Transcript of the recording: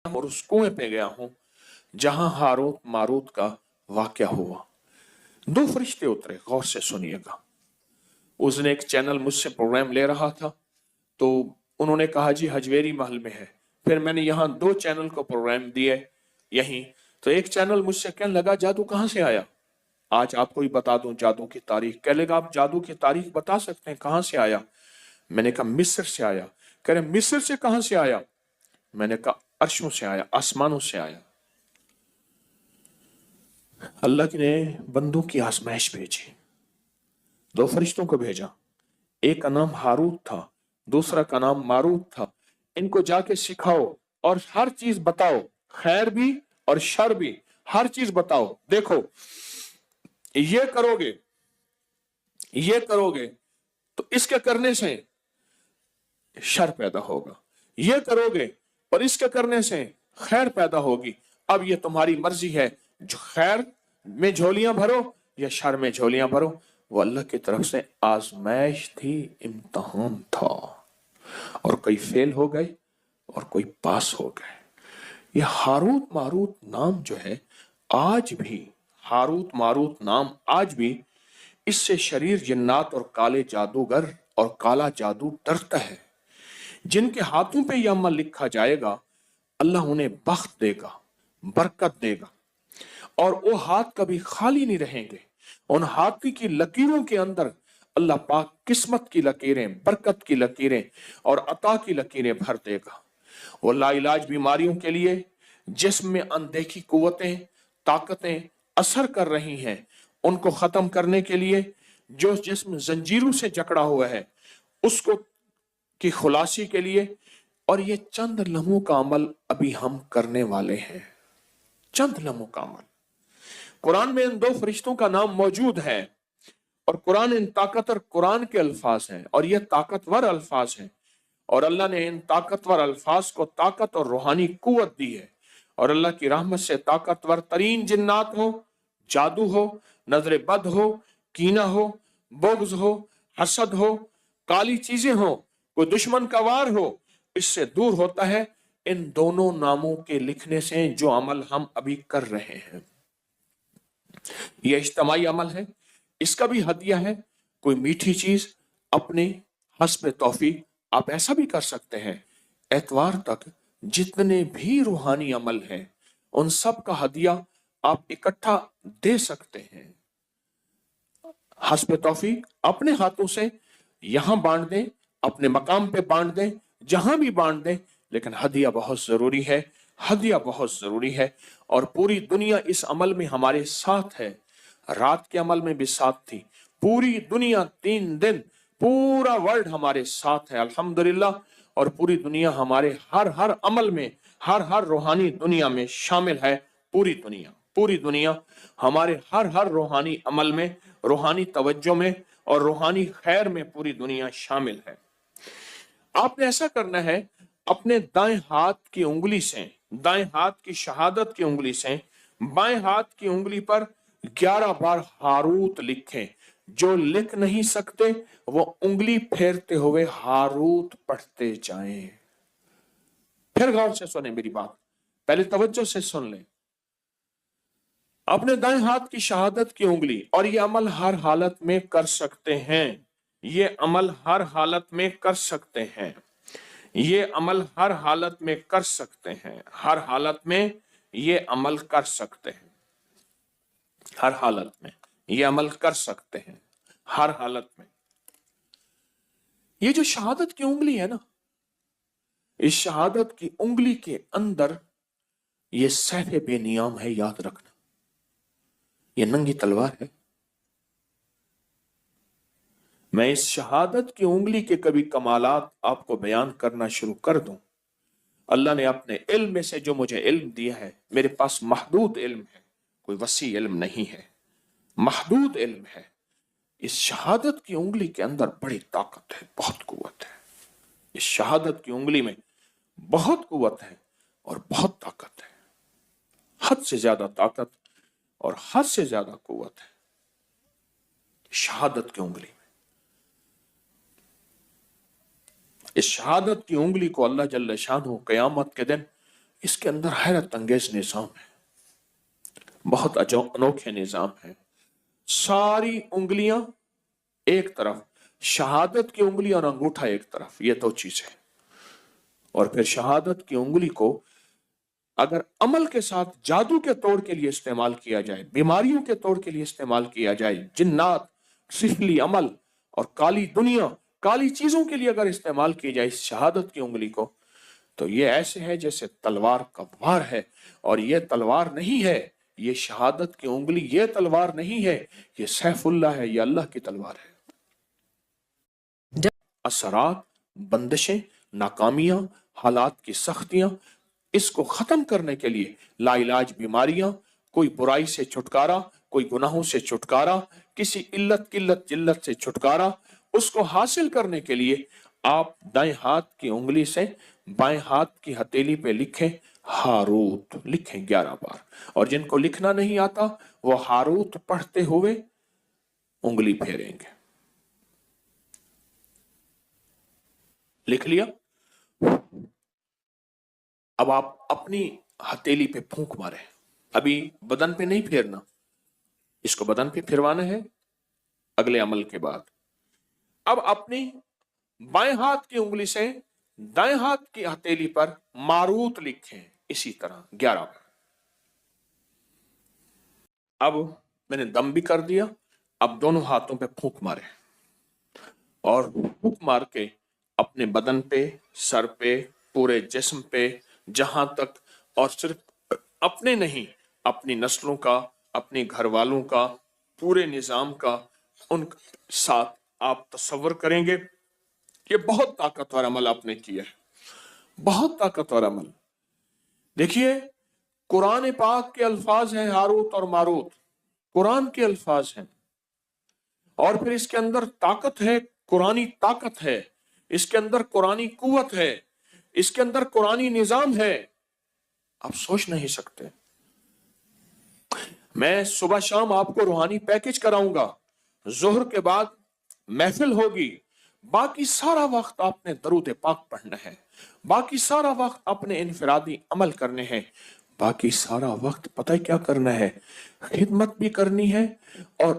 और उस कुएं पे गया हूं जहां हारूत मारूत का वाकया हुआ। दो फरिश्ते उतरे, गौर से सुनिएगा। उसने एक चैनल मुझसे प्रोग्राम ले रहा था, तो उन्होंने कहा जी हजवेरी महल में है। फिर मैंने यहाँ दो चैनल को प्रोग्राम दिए यहीं, तो एक चैनल मुझसे कहने लगा जादू कहाँ से आया, आज आपको ही बता दूं जादू की तारीख। कह लेगा आप जादू की तारीख बता सकते हैं, कहां से आया? मैंने कहा मिस्र से आया। कह रहे मिस्र से कहां से आया? मैंने कहा अर्शों से आया, आसमानों से आया। अल्लाह ने बंदों की आजमाइश भेजी, दो फरिश्तों को भेजा। एक का नाम हारूत था, दूसरा का नाम मारूत था। इनको जाके सिखाओ और हर चीज बताओ, खैर भी और शर भी, हर चीज बताओ। देखो ये करोगे, ये करोगे तो इसके करने से शर पैदा होगा, ये करोगे और इसके करने से खैर पैदा होगी। अब ये तुम्हारी मर्जी है, जो खैर में झोलियां भरो या शर में झोलियां भरो। वो अल्लाह की तरफ से आजमाइश थी, इम्तहान था, और कोई फेल हो गए और कोई पास हो गए। ये हारूत मारूत नाम जो है आज भी, हारूत मारूत नाम आज भी, इससे शरीर जिन्नात और काले जादूगर और काला जादू डरता है। जिनके हाथों पे यह अमल लिखा जाएगा अल्लाह उन्हें बख्त देगा, बरकत देगा, और वो हाथ कभी खाली नहीं रहेंगे। उन हाथ की लकीरों के अंदर अल्लाह पाक किस्मत की लकीरें, बरकत की लकीरें और अता की लकीरें भर देगा। वो लाइलाज बीमारियों के लिए जिस्म में अनदेखी कुव्वतें, ताकतें असर कर रही हैं, उनको खत्म करने के लिए जो जिस्म जंजीरों से जकड़ा हुआ है उसको की खुलासी के लिए। और ये चंद लम्हों का अमल अभी हम करने वाले हैं, चंद लम्हों का अमल। कुरान में इन दो फरिश्तों का नाम मौजूद है, और कुरान इन ताकतवर कुरान के अल्फाज हैं, और ये ताकतवर अल्फाज हैं, और अल्लाह ने इन ताकतवर अल्फाज को ताकत और रूहानी कुव्वत दी है। और अल्लाह की रहमत से ताकतवर तरीन जिन्नात हो, जादू हो, नजर बद हो, कीना हो, बुग़्ज़ हो, हसद हो, काली चीजें हो, कोई दुश्मन का वार हो, इससे दूर होता है इन दोनों नामों के लिखने से जो अमल हम अभी कर रहे हैं। यह इज्तिमाई अमल है, इसका भी हदिया है। कोई मीठी चीज अपने हस्ब तौफीक आप ऐसा भी कर सकते हैं, एतवार तक जितने भी रूहानी अमल हैं उन सब का हदिया आप इकट्ठा दे सकते हैं। हस्ब तौफीक अपने हाथों से यहां बांट दें, अपने मकाम पे बांट दें, जहां भी बांट दें, लेकिन हदिया बहुत जरूरी है, हदिया बहुत जरूरी है। और पूरी दुनिया इस अमल में हमारे साथ है। रात के अमल में भी साथ थी, पूरी दुनिया 3 दिन, पूरा वर्ल्ड हमारे साथ है अल्हम्दुलिल्लाह। और पूरी दुनिया हमारे हर अमल में, हर रूहानी दुनिया में शामिल है। पूरी दुनिया हमारे हर रूहानी अमल में, रूहानी तवज्जो में और रूहानी खैर में पूरी दुनिया शामिल है। आपने ऐसा करना है, अपने दाएं हाथ की उंगली से, दाएं हाथ की शहादत की उंगली से बाएं हाथ की उंगली पर 11 बार हारूत लिखें। जो लिख नहीं सकते वो उंगली फेरते हुए हारूत पढ़ते जाएं। फिर गौर से सुने मेरी बात, पहले तवज्जो से सुन लें। अपने दाएं हाथ की शहादत की उंगली, और ये अमल हर हालत में कर सकते हैं, ये अमल हर हालत में कर सकते हैं, ये अमल हर हालत में कर सकते हैं, हर हालत में ये अमल कर सकते हैं, हर हालत में ये अमल कर सकते हैं, हर हालत में। ये जो शहादत की उंगली है ना, इस शहादत की उंगली के अंदर ये सैफ बेनियाम है, याद रखना। ये नंगी तलवार है। मैं इस शहादत की उंगली के कभी कमालात आपको बयान करना शुरू कर दूं, अल्लाह ने अपने इल्म में से जो मुझे इल्म दिया है, मेरे पास महदूद इल्म है, कोई वसी इल्म नहीं है, महदूद इल्म है। इस शहादत की उंगली के अंदर बड़ी ताकत है, बहुत कुव्वत है। इस शहादत की उंगली में बहुत कुव्वत है और बहुत ताकत है, हद से ज्यादा ताकत और हद से ज्यादा कुव्वत है शहादत की उंगली में। इस शहादत की उंगली को अल्लाह जल्ल शानहू क़यामत के दिन اس کے اندر حیرت انگیز نظام ہے، بہت انوکھے نظام ہے. ساری انگلیاں ایک طرف، شہادت کی انگلی اور انگوٹھا ایک طرف، یہ دو چیزیں. اور پھر شہادت کی انگلی کو اگر عمل کے ساتھ جادو کے طور کے لیے استعمال کیا جائے، بیماریوں کے طور کے لیے استعمال کیا جائے، جنات، سفلی عمل اور کالی دنیا، کالی چیزوں کے لیے اگر استعمال کی جائے اس شہادت کی انگلی کو، تو یہ ایسے ہے جیسے تلوار کا وار ہے. اور یہ تلوار نہیں ہے، یہ شہادت کی انگلی یہ تلوار نہیں ہے، یہ سیف اللہ ہے، یہ اللہ کی تلوار ہے. اثرات، بندشیں، ناکامیاں، حالات کی سختیاں، اس کو ختم کرنے کے لیے لا علاج بیماریاں، کوئی برائی سے چھٹکارا، کوئی گناہوں سے چھٹکارا، کسی علت قلت جلت سے چھٹکارا، اس کو حاصل کرنے کے لیے آپ دائیں ہاتھ کی انگلی سے بائیں ہاتھ کی ہتھیلی پہ لکھیں ہاروت، لکھیں 11 بار. اور جن کو لکھنا نہیں آتا وہ ہاروت پڑھتے ہوئے انگلی پھیریں گے. لکھ لیا؟ اب آپ اپنی ہتھیلی پہ پھونک مارے، ابھی بدن پہ نہیں پھیرنا، اس کو بدن پہ پھروانا ہے اگلے عمل کے بعد. اب اپنی بائیں ہاتھ کی انگلی سے دائیں ہاتھ کی ہتھیلی پر ماروت لکھیں اسی طرح 11 بار. اب میں نے دم بھی کر دیا، اب دونوں ہاتھوں پہ پھونک مارے اور پھونک مار کے اپنے بدن پہ، سر پہ، پورے جسم پہ، جہاں تک، اور صرف اپنے نہیں، اپنی نسلوں کا، اپنے گھر والوں کا، پورے نظام کا، ان ساتھ آپ تصور کریں گے. یہ بہت طاقتور عمل آپ نے کیا ہے، بہت طاقتور عمل. دیکھیے قرآن پاک کے الفاظ ہیں ہاروت اور ماروت، قرآن کے الفاظ ہیں، اور پھر اس کے اندر طاقت ہے، قرآنی طاقت ہے، اس کے اندر قرآنی قوت ہے، اس کے اندر قرآنی نظام ہے. آپ سوچ نہیں سکتے. میں صبح شام آپ کو روحانی پیکج کراؤں گا، ظہر کے بعد محفل ہوگی، باقی سارا وقت آپ نے درود پاک پڑھنا ہے، باقی سارا وقت اپنے انفرادی عمل کرنے ہیں، باقی سارا وقت پتہ کیا کرنا ہے، خدمت بھی کرنی ہے اور